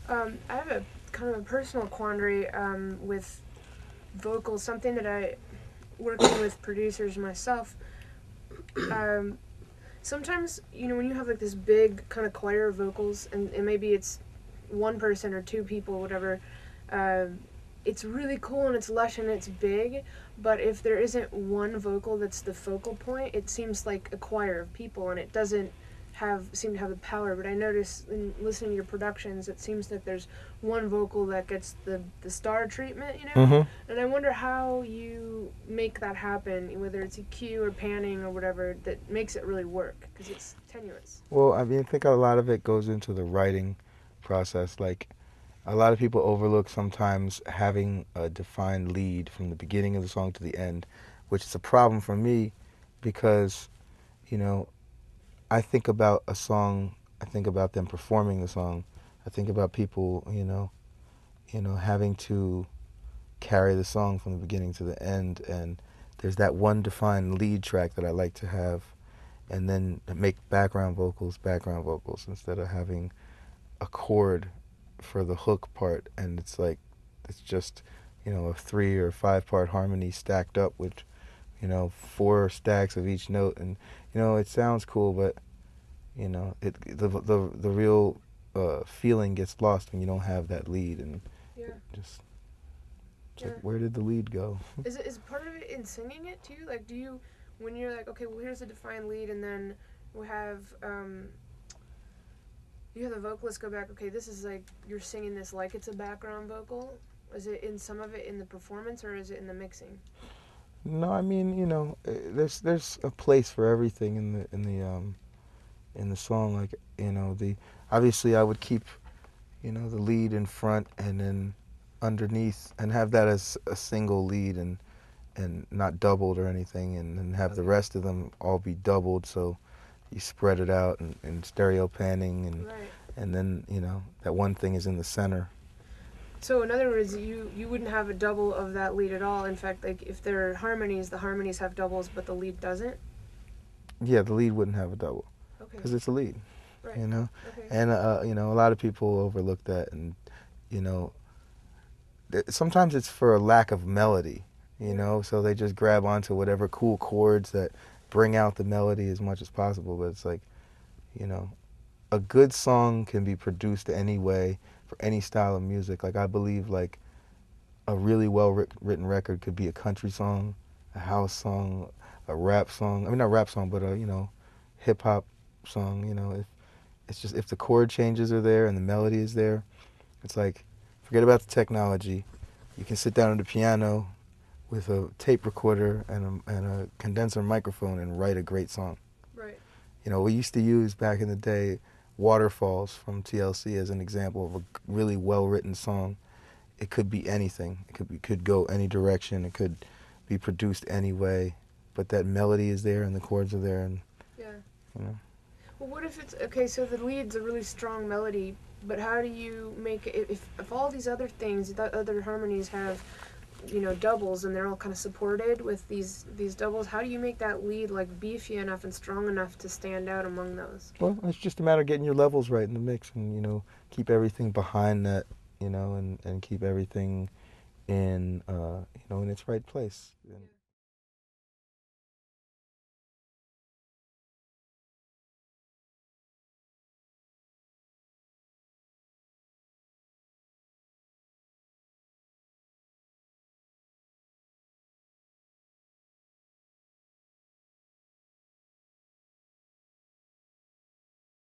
I have a kind of a personal quandary with vocals, something that I, working with producers myself, um, sometimes, when you have like this big kind of choir of vocals, and maybe it's one person or two people, whatever, uh, it's really cool and it's lush and it's big, but if there isn't one vocal that's the focal point, it seems like a choir of people and it doesn't seem to have the power. But I notice in listening to your productions, it seems that there's one vocal that gets the star treatment, Mm-hmm. and I wonder how you make that happen, whether it's EQ or panning or whatever, that makes it really work, because it's tenuous. Well, I mean, I think a lot of it goes into the writing process. Like, a lot of people overlook sometimes having a defined lead from the beginning of the song to the end, which is a problem for me because, you know, I think about a song, I think about them performing the song, I think about people, having to carry the song from the beginning to the end, and there's that one defined lead track that I like to have, and then make background vocals instead of having a chord for the hook part, and it's just a 3 or 5 part harmony stacked up with 4 stacks of each note, and it sounds cool, but the real feeling gets lost when you don't have that lead, and Yeah. just it's Yeah. like, where did the lead go? Is part of it in singing it too? Like, do you, when you're like, okay, well, here's a defined lead, and then we have you have the vocalist go back, okay, this is like, you're singing this like it's a background vocal. Is it in some of it in the performance, or is it in the mixing? No, I mean, there's a place for everything in the song. Like, the obviously I would keep the lead in front, and then underneath, and have that as a single lead, and not doubled or anything, and then have the rest of them all be doubled, so you spread it out, and stereo panning, Right. and then that one thing is in the center. So in other words, you wouldn't have a double of that lead at all. In fact, like if there are harmonies, the harmonies have doubles, but the lead doesn't. Yeah, the lead wouldn't have a double Okay. because it's a lead. Right. Okay. And a lot of people overlook that, and you know sometimes it's for a lack of melody, so they just grab onto whatever cool chords that bring out the melody as much as possible. But it's like, you know, a good song can be produced any way for any style of music. Like, I believe like a really well written record could be a country song, a house song, a rap song. I mean, not rap song, but a hip hop song. If the chord changes are there and the melody is there, it's like, forget about the technology. You can sit down at the piano with a tape recorder and a condenser microphone and write a great song. Right. We used to use back in the day Waterfalls from TLC as an example of a really well-written song. It could be anything. It could go any direction. It could be produced any way, but that melody is there and the chords are there, and Yeah. you know. Well, what if it's okay? So the lead's a really strong melody, but how do you make it if all these other things, the other harmonies have, doubles, and they're all kind of supported with these doubles? How do you make that lead like beefy enough and strong enough to stand out among those? Well, it's just a matter of getting your levels right in the mix, and keep everything behind that, and keep everything in in its right place. And